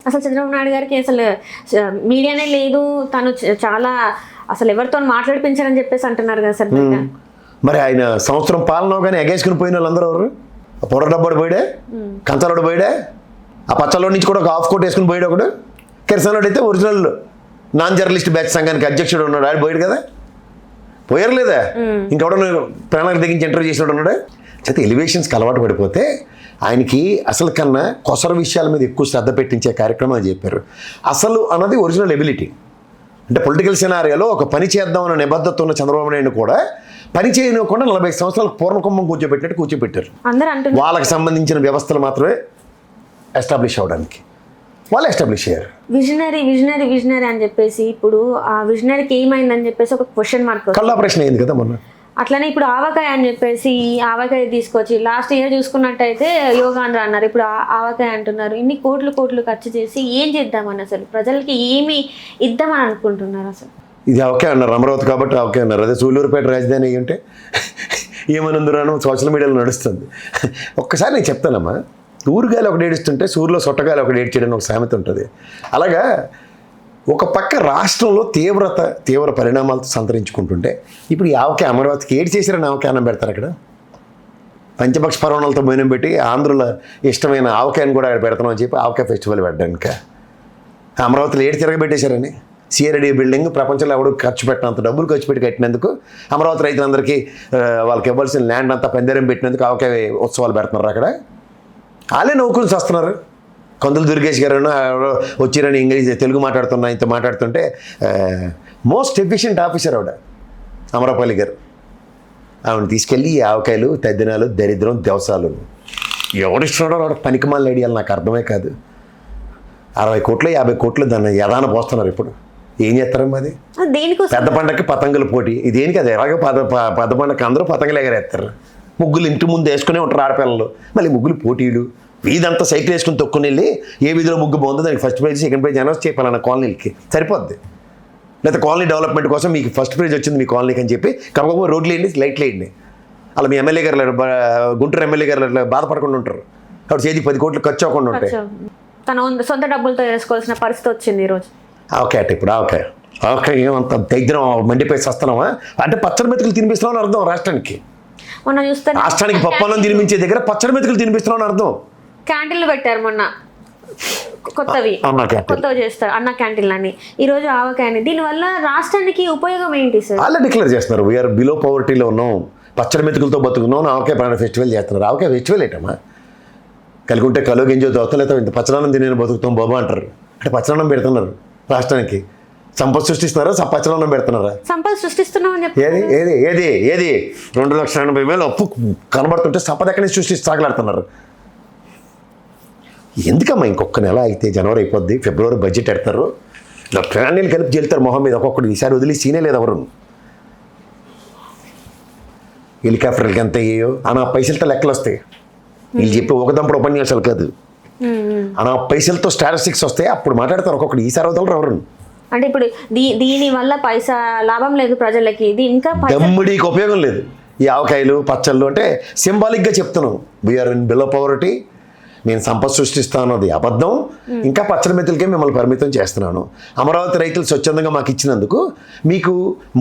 అసలు చంద్రబాబు నాయుడు గారికి అసలు మీడియానే లేదు, తను చాలా అసలు ఎవరితో మాట్లాడిపించారని చెప్పేసి అంటున్నారు కదా సార్. మరి ఆయన సంవత్సరం పాలన కానీ ఎగేసుకుని పోయిన వాళ్ళందరూ ఎవరు? పొర డబ్బాడు పోయాడే, కంచాలోడు పోయాడే, ఆ పచ్చలో నుంచి కూడా ఒక హాఫ్ కోట్ వేసుకుని పోయాడు ఒకడు. కిరసనోడు అయితే ఒరిజినల్ నాన్ జర్నలిస్ట్ బ్యాచ్ సంఘానికి అధ్యక్షుడు ఉన్నాడు, ఆయన పోయాడు కదా, పోయారు లేదా? ఇంకెవడో ప్రాణాలకు తెగించి ఇంటర్వ్యూ చేసినాడు ఉన్నాడు. అయితే ఎలివేషన్స్కి అలవాటు పడిపోతే ఆయనకి అసలు కన్నా కొసర విషయాల మీద ఎక్కువ శ్రద్ధ పెట్టించే కార్యక్రమం అని చెప్పారు. అసలు అన్నది ఒరిజినల్ ఎబిలిటీ. అంటే పొలిటికల్ సినారియోలో ఒక పని చేద్దామన్న నిబద్ధత ఉన్న చంద్రబాబు నాయుడు కూడా పని చేయనివ్వకుండా 40 సంవత్సరాలకు పూర్ణకుంభం కూర్చోబెట్టినట్టు కూర్చోబెట్టారు. వాళ్ళకి సంబంధించిన వ్యవస్థలు మాత్రమే ఎస్టాబ్లిష్ అవడానికి వాళ్ళు ఎస్టాబ్లిష్ అయ్యారు. విజనరీ విజనరీ విజనరీ అని చెప్పేసి ఇప్పుడు ఆ విజనరీకి ఏమైందని చెప్పేసి ఒక క్వశ్చన్ మార్క్. కళ్ళ ఆపరేషన్ అయింది కదా మొన్న. అట్లనే ఇప్పుడు ఆవకాయ అని చెప్పేసి ఆవకాయ తీసుకొచ్చి లాస్ట్ ఇయర్ చూసుకున్నట్టయితే యోగాంధ్ర అన్నారు, ఇప్పుడు ఆవకాయ అంటున్నారు. ఇన్ని కోట్లు ఖర్చు చేసి ఏం చేద్దామని అసలు ప్రజలకి ఏమి ఇద్దామని అనుకుంటున్నారు? అసలు ఇది ఓకే అన్నారు, అమరావతి కాబట్టి ఓకే అన్నారు. అదే సూళ్ళూరుపేట రాజధాని అయ్యి ఉంటే ఏమనుందరనో సోషల్ మీడియాలో నడుస్తుంది. ఒక్కసారి నేను చెప్తానమ్మా, ఊరుగాలి ఒకటి ఏడుస్తుంటే సూర్యులో సొట్టగాలి ఒకటి ఏడ్చేయడం ఒక సామెత ఉంటుంది. అలాగా ఒక పక్క రాష్ట్రంలో తీవ్ర పరిణామాలతో సంతరించుకుంటుంటే ఇప్పుడు ఈ ఆవకాయ అమరావతికి ఏడు చేశారని ఆవకాయ అన్నం పెడతారు. అక్కడ పంచపక్ష పర్వణాలతో భోజనం పెట్టి ఆంధ్రుల ఇష్టమైన ఆవకాయని కూడా పెడతాం అని చెప్పి ఆవకాయ ఫెస్టివల్ పెట్టడానికి అమరావతిలో ఏడు తిరగబెట్టేశారని. సిఆర్డీ బిల్డింగ్ ప్రపంచంలో ఎవరు ఖర్చు పెట్టినంత డబ్బులు ఖర్చు పెట్టి కట్టినందుకు అమరావతి రైతులందరికీ వాళ్ళకి ఇవ్వాల్సిన ల్యాండ్ అంతా పందేరం పెట్టినందుకు ఆవకాయ ఉత్సవాలు పెడుతున్నారు. అక్కడ వాళ్ళే నవ్వుకుని వస్తున్నారు. కొందరు దుర్గేష్ గారు వచ్చిరని ఇంగ్లీష్ తెలుగు మాట్లాడుతున్నా ఇంత మాట్లాడుతుంటే మోస్ట్ ఎఫిషియెంట్ ఆఫీసర్ ఆవిడ అమరాపల్లి గారు. ఆవిడ తీసుకెళ్ళి ఆవకాయలు తద్దినాలు దరిద్రం దవసాలు ఎవరిస్తున్నాడో ఆవిడ పనికిమాలిన ఐడియాలు నాకు అర్థమే కాదు. 60 కోట్లు 50 కోట్లు దాన్ని యదాన పోస్తున్నారు. ఇప్పుడు ఏం చేస్తారమ్మా అది? పెద్ద పండగకి పతంగుల పోటీ. ఇదేంటి కదా, ఎలాగో పెద్ద పండగకి అందరూ పతంగులు ఎగరేస్తారు. ముగ్గులు ఇంటి ముందు వేసుకునే ఉంటారు ఆడపిల్లలు, మళ్ళీ ముగ్గులు పోటీలు. వీధంతా సైకిల్ వేసుకుని తొక్కుని వెళ్ళి ఏ వీధిలో ముగ్గు బాగుందో దానికి first prize second prize announce చేయాలన్న కాలనీలకి సరిపోద్ది. లేకపోతే కాలనీ డెవలప్మెంట్ కోసం మీకు ఫస్ట్ ప్రైజ్ వచ్చింది మీ కాలనీకి అని చెప్పి కప్పకపో రోడ్లు వేయండి, లైట్లు వేయండి. అలా మీ ఎమ్మెల్యే గారు గుంటూరు ఎమ్మెల్యే గారు బాధపడకుండా ఉంటారు. అప్పుడు చేతికి 10 కోట్లు ఖర్చు అవ్వకుండా ఉంటాయి. తన సొంత డబ్బులతో వేసుకోవాల్సిన పరిస్థితి వచ్చింది ఈరోజు. ఓకే అంటే ఇప్పుడు ఓకే ఏమంత దైద్యం మండిపోయి వస్తున్నామా అంటే పచ్చడి మెతుకులు తినిపిస్తున్నామని అర్థం రాష్ట్రానికి. మొన్న చూస్తే రాష్ట్రానికి పప్పన్నం తినిపించే దగ్గర పచ్చడి మెతుకులు తినిపిస్తున్నామని అర్థం. క్యాంటీన్లు పెట్టారు మొన్న, కొత్తవి చేస్తారు అన్న క్యాంటీన్లు అని. ఈరోజు ఆవకాయని. దీనివల్ల రాష్ట్రానికి ఉపయోగం ఏంటి సార్? వాళ్ళే డిక్లేర్ చేస్తున్నారు వీఆర్ బిలో పవర్టీలో ఉన్నాం, పచ్చడి మెతుకులతో బతుకున్నాం, ఆవకాయ ప్రాణ ఫెస్టివల్ చేస్తున్నారు. ఆవకాయ ఫెస్టివల్ ఏంటమ్మా? కలిగి ఉంటే కలో గింజో అవుతా ఇంత పచ్చదనం తినే బతుకుతాం బాబా అంటారు. అంటే పచ్చదనం పెడుతున్నారు రాష్ట్రానికి. సంపద సృష్టిస్తున్నారా? పచ్చదనం పెడుతున్నారా? సంపద సృష్టిస్తున్నామని చెప్పి ఏది 2,80,000 అప్పు కనబడుతుంటే సంపద ఎక్కడి నుంచి సృష్టించి సాగలాడుతున్నారు. ఎందుకమ్మా ఇంకొక నెల అయితే జనవరి అయిపోద్ది, ఫిబ్రవరి బడ్జెట్ పెడతారు, ఫ్యామిలీలు కలిపి చెల్తారు మొహం మీద ఒక్కొక్కటి. ఈసారి వదిలి సీనే లేదు ఎవరు. హెలికాప్టర్లకి ఎంత అయ్యాయో అనా పైసలతో లెక్కలు వస్తాయి. వీళ్ళు చెప్పి ఒకదంపుడు ఉపన్యాసాలు కాదు, అనా పైసలతో స్టాటిస్టిక్స్ వస్తాయి. అప్పుడు మాట్లాడతారు ఒక్కొక్కటి. ఈసారి వదలరు ఎవరు. అంటే ఇప్పుడు దీని వల్ల పైసా లాభం లేదు ప్రజలకి, ఇది ఇంకా దమ్ముడికి ఉపయోగం లేదు. ఈ ఆవకాయలు పచ్చళ్ళు అంటే సింబాలిక్గా చెప్తున్నాం వీఆర్ ఇన్ బిలో పవర్టీ, నేను సంపద సృష్టిస్తాను అన్నది అబద్ధం. ఇంకా పచ్చడి మెతులకే మిమ్మల్ని పరిమితం చేస్తున్నాను. అమరావతి రైతులు స్వచ్ఛందంగా మాకు ఇచ్చినందుకు మీకు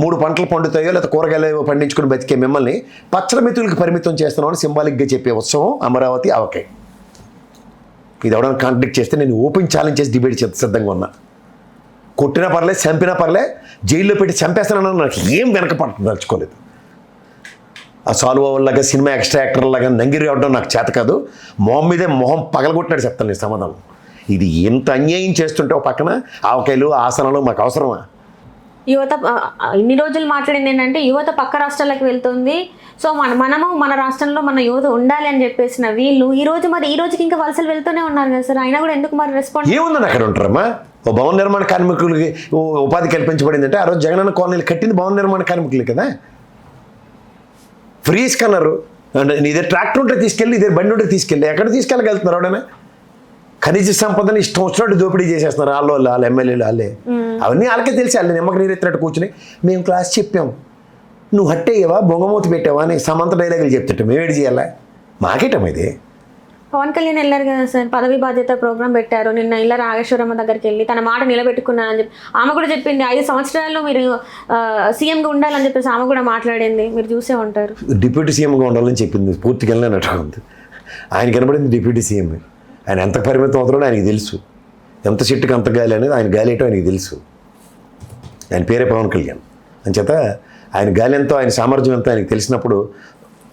3 పంటలు పండుతాయో లేదా కూరగాయలు పండించుకుని బతికే మిమ్మల్ని పచ్చడి మెతులకి పరిమితం చేస్తున్నాను అని సింబాలిక్గా చెప్పే ఉత్సవం అమరావతి ఆవకాయ. ఇది ఎవరైనా కాంట్రాక్ట్ చేస్తే నేను ఓపెన్ ఛాలెంజ్ చేసి డిబేట్ సిద్ధంగా ఉన్నా. కొట్టినా పర్లేదు, చంపినా పర్లేదు, జైల్లో పెట్టి చంపేస్తానని నాకు ఏం వెనకపడదలుచుకోలేదు. ఆ సాల్వ్ అవ్వలాగా సినిమా ఎక్స్ట్రా యాక్టర్లాగా నంగిరి అవడం నాకు చేత కాదు. మొహం మీదే మొహం పగలగొట్టినాడు చెప్తాను నేను సమాధానం. ఇది ఎంత అన్యాయం చేస్తుంటే ఒక పక్కన ఆవకాయలు ఆసనాలు మాకు అవసరమా? యువత ఇన్ని రోజులు మాట్లాడింది ఏంటంటే యువత పక్క రాష్ట్రాలకు వెళ్తుంది, సో మనము మన రాష్ట్రంలో మన యువత ఉండాలి అని చెప్పేసిన వీళ్ళు ఈ రోజుకి ఇంకా వలసలు వెళ్తూనే ఉన్నారు కదా సార్. అయినా కూడా ఎందుకు మరి రెస్పాన్స్ ఏముందని అక్కడ ఉంటారమ్మా? ఓ భవన నిర్మాణ కార్మికులకి ఉపాధి కల్పించబడిందంటే ఆ రోజు జగనన్న కాలనీలు కట్టింది భవన నిర్మాణ కార్మికులు కదా. ఫ్రీ ఇసుకన్నారు అంటే ఇదే ట్రాక్టర్ ఉంటే తీసుకెళ్ళి, ఇదే బండి ఉంటే తీసుకెళ్ళి ఎక్కడ తీసుకెళ్ళగలుగుతున్నారు ఎవడైనా? ఖనిజ సంపదని ఇష్టం వచ్చినట్టు దోపిడీ చేసేస్తున్నారు వాళ్ళ ఎమ్మెల్యేలు వాళ్ళే. అవన్నీ వాళ్ళకే తెలిసి వాళ్ళు నిమ్మకి నీరెత్తినట్టు కూర్చుని మేము క్లాస్ చెప్పాం, నువ్వు హట్టేయవా బొంగమూతి పెట్టావా అని సమంత డైలాగులు చెప్తుంటే మేము ఏడు చేయాలా? మాకేటం ఇది పవన్ కళ్యాణ్ వెళ్ళారు కదా సార్, పదవి బాధ్యత ప్రోగ్రామ్ పెట్టారు నిన్న. ఇళ్ళ రాగేశ్వరమ్మ దగ్గరికి వెళ్ళి తన మాట నిలబెట్టుకున్నానని చెప్పి ఆమె కూడా చెప్పింది. 5 సంవత్సరాల్లో మీరు సీఎంగా ఉండాలని చెప్పేసి ఆమె కూడా మాట్లాడింది, మీరు చూసే ఉంటారు. డిప్యూటీ సీఎంగా ఉండాలని చెప్పింది, పూర్తిగా వెళ్ళినట్టు ఉంది. ఆయన కనబడింది డిప్యూటీ సీఎం. ఆయన ఎంత పరిమితం అవుతాడో ఆయనకి తెలుసు, ఎంత చెట్టుకి అంత గాలి అనేది ఆయన గాలి ఏంటో ఆయనకి తెలుసు. ఆయన పేరే పవన్ కళ్యాణ్ అంచేత ఆయన గాలి ఎంతో, ఆయన సామర్థ్యం ఎంతో ఆయనకి తెలిసినప్పుడు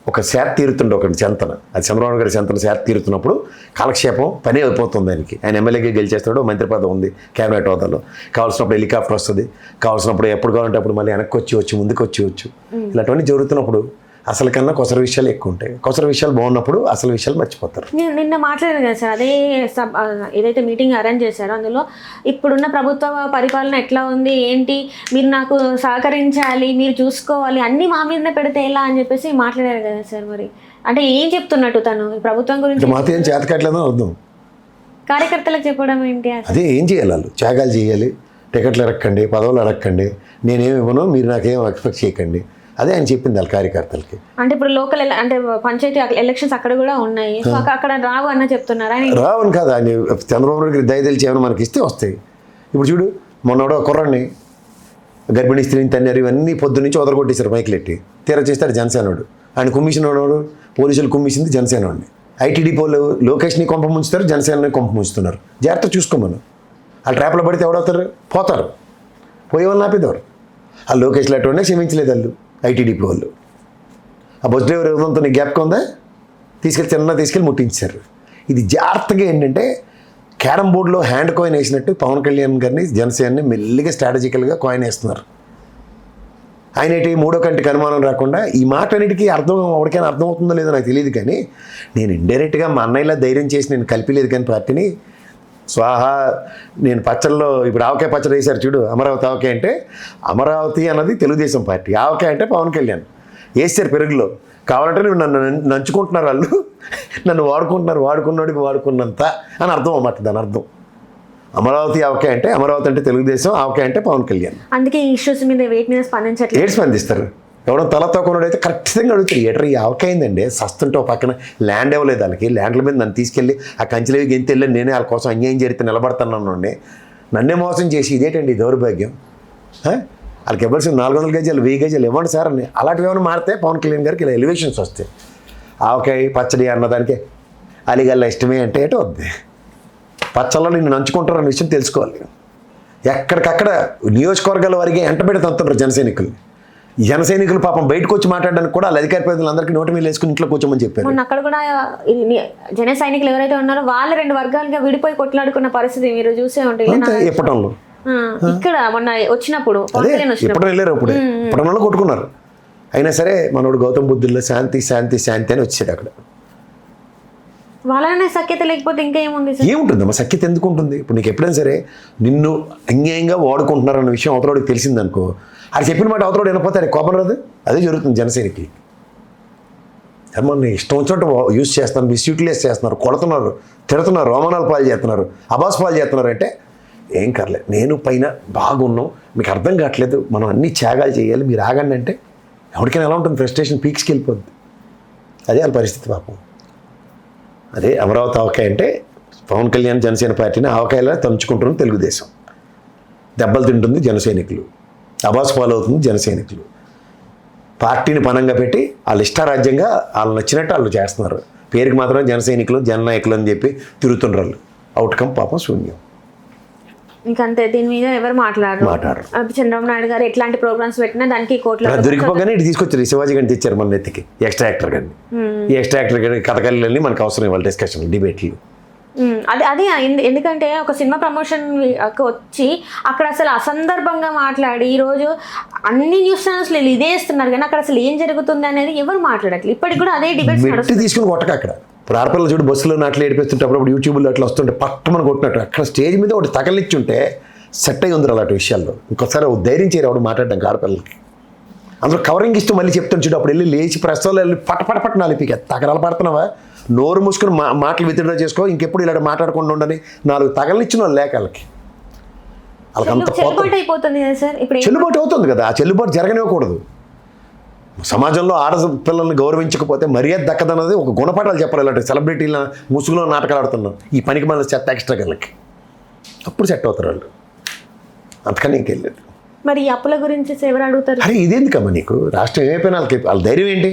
ఒక శాత తీరుతుండే ఒకటి చెంతన, అది చంద్రబాబు గారి చెంతన శాత తీరుతున్నప్పుడు కాలక్షేపం పని అయిపోతుంది ఆయనకి. ఆయన ఎమ్మెల్యేగా గెలిచేస్తాడు, మంత్రి పదవి ఉంది, క్యాబినెట్ హోదాలో. కావాల్సినప్పుడు హెలికాప్టర్ వస్తుంది, కావాల్సినప్పుడు ఎప్పుడు కావాలంటే అప్పుడు మళ్ళీ వెనక్కి వచ్చి ముందుకు వచ్చి ఇలాంటివన్నీ జరుగుతున్నప్పుడు అసలు కన్నా కొసర విషయాలు ఎక్కువ ఉంటాయి. కొసర విషయాలు బాగున్నప్పుడు అసలు విషయాలు మర్చిపోతారు. నేను నిన్న మాట్లాడాను కదా సార్, అదే ఏదైతే మీటింగ్ అరేంజ్ చేశారో అందులో ఇప్పుడున్న ప్రభుత్వ పరిపాలన ఎట్లా ఉంది ఏంటి, మీరు నాకు సహకరించాలి, మీరు చూసుకోవాలి, అన్నీ మా మీదనే పెడితే ఎలా అని చెప్పేసి మాట్లాడారు కదా సార్. మరి అంటే ఏం చెప్తున్నట్టు తను ప్రభుత్వం గురించి? మాతో ఏం చేతకట్లేదో అర్థం. కార్యకర్తలకు చెప్పడం ఏంటి? అదే ఏం చేయాలి, వాళ్ళు త్యాగాలు చేయాలి, టికెట్లు అడగండి, పదవులు అడగండి, నేనేమి ఇవ్వను, మీరు నాకేం ఎక్స్పెక్ట్ చేయకండి. అదే ఆయన చెప్పింది వాళ్ళ కార్యకర్తలకి. అంటే ఇప్పుడు లోకల్ అంటే పంచాయతీ ఎలక్షన్స్ అక్కడ కూడా ఉన్నాయి, సో అక్కడ రావు అన్న చెప్తున్నారా? రావని కాదు, ఆయన చంద్రబాబు నాయుడు దయదలిచి ఏమైనా మనకి ఇస్తే వస్తాయి. ఇప్పుడు చూడు, మొన్నడో కుర్రాన్ని గర్భిణీ స్త్రీని తన్నారు, ఇవన్నీ పొద్దు నుంచి వదలగొట్టేశారు మైకులెట్టి. తీరా చేస్తాడు జనసేనోడు. ఆయన కుమ్మిషన్ వాడు, పోలీసులు కుమ్మిసింది జనసేనోడిని. ఐటీడీ పోలు లోకేష్ని కొంప ముంచుతారు, జనసేనని కొంప ముంచుతున్నారు. జాగ్రత్త చూసుకోమను. ఆ ట్రాప్లో పడితే ఎవడవుతారు? పోతారు. పోయే వాళ్ళని ఆపేదవారు. ఆ లోకేష్ లాంటి క్షమించలేదు వాళ్ళు ఐటీడీపీ వాళ్ళు. ఆ బస్ డ్రైవర్ ఎవరితో నీకు గ్యాప్గా ఉందా, తీసుకెళ్ళి ముట్టించారు. ఇది జాగ్రత్తగా ఏంటంటే క్యారమ్ బోర్డులో హ్యాండ్ కాయిన్ వేసినట్టు పవన్ కళ్యాణ్ గారిని జనసేనని మెల్లిగా స్ట్రాటజికల్గా కాయిన్ వేస్తున్నారు. ఆయన ఏంటి మూడో కంటికి అనుమానం రాకుండా ఈ మాట అన్నిటికీ ఎవరికైనా అర్థం అవుతుందో లేదో నాకు తెలియదు, కానీ నేను ఇండైరెక్ట్గా మా అన్నయ్యలా ధైర్యం చేసి నేను కలిపిలేదు కానీ పార్టీని స్వాహా. నేను పచ్చళ్ళలో ఇప్పుడు ఆవకాయ పచ్చడి వేశారు చూడు, అమరావతి ఆవకాయ అంటే అమరావతి అన్నది తెలుగుదేశం పార్టీ, ఆవకాయ అంటే పవన్ కళ్యాణ్ వేసారు పెరుగులో. కావాలంటే నువ్వు నన్ను నంచుకుంటున్నారు, వాళ్ళు నన్ను వాడుకుంటున్నారు, వాడుకున్నాడికి వాడుకున్నంత అని అర్థం అన్నమాట. దాని అర్థం అమరావతి ఆవకాయ అంటే, అమరావతి అంటే తెలుగుదేశం, ఆవకాయ అంటే పవన్ కళ్యాణ్. అందుకే ఇష్యూస్ మీద వెయిట్ మీద స్పందించట్లేదు. ఏడు స్పందిస్తారు. ఎవడో తలతో కొన్నాడైతే ఖచ్చితంగా అడుగుతారు, ఏటర్ ఈ ఆవకాయిందండి సస్తుంటే ఒక పక్కన ల్యాండ్ ఇవ్వలేదు వాళ్ళకి, ల్యాండ్ల మీద నన్ను తీసుకెళ్ళి ఆ కంచెలవి గెంతి వెళ్ళి నేనే వాళ్ళ కోసం అన్యాయం జరిగితే నిలబడతానండి, నన్నే మోసం చేసి ఇదేంటండి దౌర్భాగ్యం. వాళ్ళకి ఇవ్వాల్సిన 400 గజాలు 1000 గజాలు ఇవ్వండి సార్ అని. అలాంటివి ఏమైనా మారితే పవన్ కళ్యాణ్ గారికి ఇలా ఎలివేషన్స్ వస్తాయి. ఆవకాయ పచ్చడి అన్నదానికి అలిగల్లా ఇష్టమే అంటే ఏటో వద్ది. పచ్చళ్ళలో నిన్ను నంచుకుంటారన్న విషయం తెలుసుకోవాలి. ఎక్కడికక్కడ నియోజకవర్గాల వారికి ఎంట పెడితే అంటున్నారు జనసైనికులు పాపం బయటకు వచ్చి మాట్లాడడానికి కూడా వాళ్ళ అధికార ప్రజలందరికీ నోటి మీద వేసుకుని ఇంట్లో కూర్చోమని చెప్పారు. అక్కడ కూడా జన సైనికులు ఎవరైతే ఉన్నారో వాళ్ళు 2 వర్గాలుగా విడిపోయి కొట్లాడుకున్న పరిస్థితి మీరు చూసే ఉంటాయి ఇప్పటంలో. ఇక్కడ మొన్న వచ్చినప్పుడు ఎప్పుడు వెళ్ళారు, ఇప్పటంలో కొట్టుకున్నారు. అయినా సరే మనోడు గౌతమ్ బుద్ధుల్లో శాంతి శాంతి శాంతి అని వచ్చాడు. అక్కడ వాళ్ళనే సఖ్యత లేకపోతే ఇంకా ఏముంది? ఏముంటుందమ్మా సఖ్యత ఎందుకు ఉంటుంది? ఇప్పుడు నీకు ఎప్పుడైనా సరే నిన్ను అన్యాయంగా వాడుకుంటున్నారు అన్న విషయం అవతలోడికి తెలిసిందనుకో, అది చెప్పిన మాట అవతలోడు వినకపోతే అది కోపం రాదు. అదే జరుగుతుంది జనసేనకి. మన ఇష్టం వచ్చినట్టు యూజ్ చేస్తున్నారు, మిస్యూటిలైజ్ చేస్తున్నారు, కొడుతున్నారు, తిడుతున్నారు, రోమనాలు పాలు చేస్తున్నారు, అబాస్ పాలు చేస్తున్నారు. అంటే ఏం కర్లేదు, నేను పైన బాగున్నాం, మీకు అర్థం కావట్లేదు, మనం అన్ని త్యాగాలు చేయాలి, మీరు ఆగండి అంటే ఎవరికైనా ఎలా ఉంటుంది? ఫ్రస్ట్రేషన్ పీక్స్కి వెళ్ళిపోద్ది. అదే వాళ్ళ పరిస్థితి పాపం. అదే అమరావతి ఆవకాయ అంటే పవన్ కళ్యాణ్ జనసేన పార్టీని ఆవకాయలా తంచుకుంటున్న తెలుగుదేశం, దెబ్బలు తింటుంది జనసైనికులు, అబాస్ పాలవుతుంది జనసైనికులు. పార్టీని పనంగా పెట్టి వాళ్ళు ఇష్టారాజ్యంగా వాళ్ళు నచ్చినట్టు వాళ్ళు చేస్తున్నారు. పేరుకి మాత్రం జనసైనికులు జననాయకులు అని చెప్పి తిరుగుతున్నారు. అవుట్కమ్ పాపం శూన్యం. ఇంకంతే, దీని మీద ఎవరు మాట్లాడరు. చంద్రబాబు నాయుడు గారు ఎట్లాంటి ప్రోగ్రామ్స్ పెట్టినా దానికి కోట్ల దొరికిపోగానే ఇటు తీసుకొచ్చారు. శివాజీ గారిని తెచ్చారు మన నెత్తికి, ఎక్స్ట్రా యాక్టర్ గారిని. ఈ ఎక్స్ట్రా యాక్టర్ గారి కథకళి మనకు అవసరం ఇవ్వాలి డిస్కషన్ డిబేట్లు. అది ఎందుకంటే ఒక సినిమా ప్రమోషన్ వచ్చి అక్కడ అసలు అసందర్భంగా మాట్లాడి ఈరోజు అన్ని న్యూస్ ఛానల్స్లో ఇదే ఇస్తున్నారు, కానీ అక్కడ అసలు ఏం జరుగుతుంది అనేది ఎవరు మాట్లాడట్లేదు. ఇప్పటికి కూడా అదే డిబేట్ తీసుకుని కొట్టక. అక్కడ ఇప్పుడు ఆడపిల్లలు చూడు బస్సులో నాట్లు ఏడిపిస్తుంటే అప్పుడు యూట్యూబ్లో అట్లా వస్తుంటే పట్టమని కొట్టినట్టు అక్కడ స్టేజ్ మీద ఒకటి తగలిచ్చుంటే సెట్ అయి ఉంది అలాంటి విషయాల్లో. ఇంకోసారి ధైర్యం చేయరు ఎవడు మాట్లాడడానికి ఆడపిల్లలకి. అందులో కవరింగ్ ఇస్తూ మళ్ళీ చెప్తాను చూడు, అప్పుడు వెళ్ళి లేచి ప్రస్తుతాలు వెళ్ళి పట్టపట్ట నాలిపిక తగరాలు పడుతున్నావా, నోరు మూసుకుని మాటలు విత్డ్రా చేసుకో, ఇంకెప్పుడు ఇలా మాట్లాడకుండా ఉండని 4 తగలనిచ్చిన వాళ్ళు లేక వాళ్ళకి వాళ్ళకంత చెల్లుబాటు అయిపోతుంది కదా సార్. ఇప్పుడు చెల్లుబాటు అవుతుంది కదా, ఆ చెల్లుబాటు జరగనివ్వకూడదు. సమాజంలో ఆడపిల్లల్ని గౌరవించకపోతే మర్యాద దక్కదన్నది ఒక గుణపాఠాలు చెప్పాలి. ఇలాంటి సెలబ్రిటీల ముసుగులో నాటకాలు ఆడుతున్నాం ఈ పనికి మన చెత్త ఎక్స్ట్రా గల్లకి, అప్పుడు సెట్ అవుతారు వాళ్ళు. అంతకని ఇంకెళ్ళలేదు. మరి ఈ అప్పుల గురించి ఎవరు అడుగుతారు? అరే ఇదేందుకమ్మా నీకు, రాష్ట్రం ఏమైపోయినా వాళ్ళ ధైర్యం ఏంటి?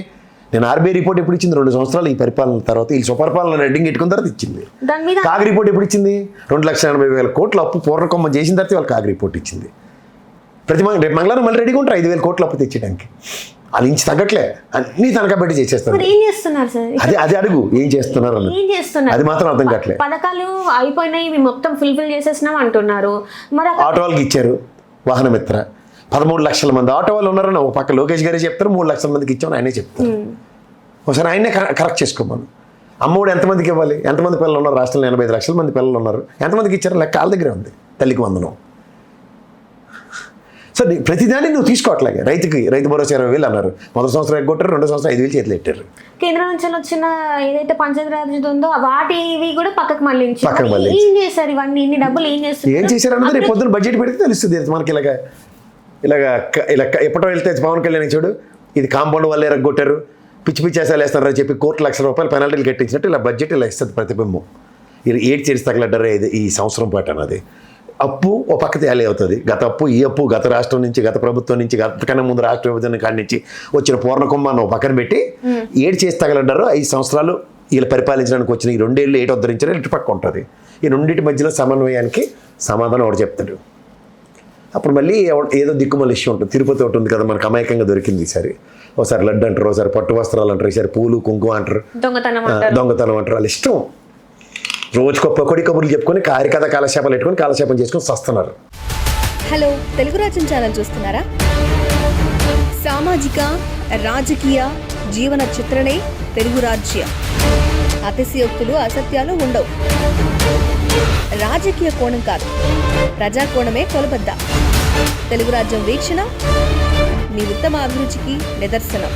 నేను ఆర్బీఐ రిపోర్ట్ ఎప్పుడు ఇచ్చింది? 2 సంవత్సరాలు ఈ పరిపాలన తర్వాత, ఈ స్వపరిపాలన రెడ్డింగ్ పెట్టుకున్న తర్వాత ఇచ్చింది. దాని మీద కాగ్ రిపోర్ట్ ఎప్పుడు ఇచ్చింది? 2,80,000 కోట్ల అప్పు పూర్ణకొమ్మ చేసిన తర్వాత వాళ్ళు కాగ్ రిపోర్ట్ ఇచ్చింది. రేపు మంగళవారం మళ్ళీ రెడీగా ఉంటారు 5,000 కోట్ల అప్పు తెచ్చడానికి. వాళ్ళు ఇంచి తగ్గట్లే, అన్ని తనఖా పెట్టి చేసేస్తారు. మరి ఏం చేస్తున్నారు సార్? అది అడుగు, ఏం చేస్తున్నారు అన్నది. ఏం చేస్తున్నారు అది మాత్రం అర్థం కావట్లేదు. పథకాలు అయిపోయినాయి, ఇవి మొత్తం ఫుల్ఫిల్ చేసేసినాం అంటున్నారు. మరి ఆటో వాళ్ళకి ఇచ్చారు వాహన మిత్ర, 13 లక్షల మంది ఆటో వాళ్ళు ఉన్నారని ఒక పక్క లోకేష్ గారే చెప్తారు, 3 లక్షల మందికి ఇచ్చామని ఆయనే చెప్తారు. ఒకసారి ఆయనే కరెక్ట్ చేసుకోమను. అమ్మఒడు ఎంతమందికి ఇవ్వాలి? ఎంతమంది పిల్లలు ఉన్నారు రాష్ట్రంలో? 85 లక్షల మంది పిల్లలు ఉన్నారు. ఎంతమందికి ఇచ్చారు లెక్క వాళ్ళ దగ్గరే ఉంది. తల్లికి వందనం. సో ప్రతిదాన్ని నువ్వు తీసుకోవట్లేగా. రైతు భరోసా 20,000 అన్నారు, మొదటి సంవత్సరం ఎగ్గొట్టారు, 2వ సంవత్సరం 5,000 చేతులు పెట్టారు. కేంద్రం నుంచి వచ్చిన ఏదైతే పంచాయతీరాజ్ ఉందో వాటివి కూడా పక్కకు మళ్ళించి ఏం చేశారు? ఇవన్నీ ఇన్ని డబ్బులు ఏం చేస్తారు? ఏం చేశారన్నది రేపు పొద్దున బడ్జెట్ పెడితే తెలుస్తుంది మనకి. ఇలా ఎప్పటో వెళ్తే పవన్ కళ్యాణ్ చూడు, ఇది కాంపౌండ్ వల్ల ఎరగొట్టారు, పిచ్చి వేసాలు వేస్తారని చెప్పి కోర్టు ₹1,00,000 పెనాల్టీలు కట్టించినట్టు ఇలా బడ్జెట్ ఇలా ఇస్తుంది ప్రతిబింబం. ఇది ఏడు చేసి తగలడ్డారే ఇది ఈ సంవత్సరం పాటు అన్నది. అప్పు ఓ పక్క తేలి అవుతుంది. గత అప్పు, ఈ అప్పు గత రాష్ట్రం నుంచి, గత ప్రభుత్వం నుంచి, గతకన్నా ముందు రాష్ట్ర విభజన కాడి నుంచి వచ్చిన పూర్ణకుంభాన్ని పక్కన పెట్టి ఏడు చేసి తగలడ్డారు 5 సంవత్సరాలు వీళ్ళు పరిపాలించడానికి వచ్చిన ఈ 2 ఏళ్ళు ఏటు ఉద్ధరించారు ఇటు పక్క ఉంటుంది. ఈ రెండింటి మధ్యలో సమన్వయానికి సమాధానం ఒకటి చెప్తాడు. అప్పుడు మళ్ళీ ఏదో దిక్కుమల ఇష్యూ ఉంటుంది. తిరుపతి ఒకటి ఉంది కదా మనకు అమాయకంగా దొరికింది. ఈసారి ఒకసారి లడ్డు అంటారు, ఒకసారి పట్టు వస్త్రాలు అంటారు, ఈసారి పూలు కుంకుమ అంటారు, దొంగతనం అంటారు. వాళ్ళ ఇష్టం. రోజుకొక పొడి కబుర్లు చెప్పుకొని హరికథ కాలక్షేపాలు పెట్టుకొని కాలక్షేపం చేసుకొని వస్తున్నారు. హలో, తెలుగు రాజ్యం ఛానల్ చూస్తున్నారా? సామాజిక రాజకీయ జీవన చిత్రణే తెలుగు రాజ్యం. అతిశయోక్తులు అసత్యాలు ఉండవు. రాజకీయ కోణం కాదు, ప్రజా కోణమే కొలబద్ద. తెలుగు రాజ్యం వీక్షణ మీ ఉత్తమ అభిరుచికి నిదర్శనం.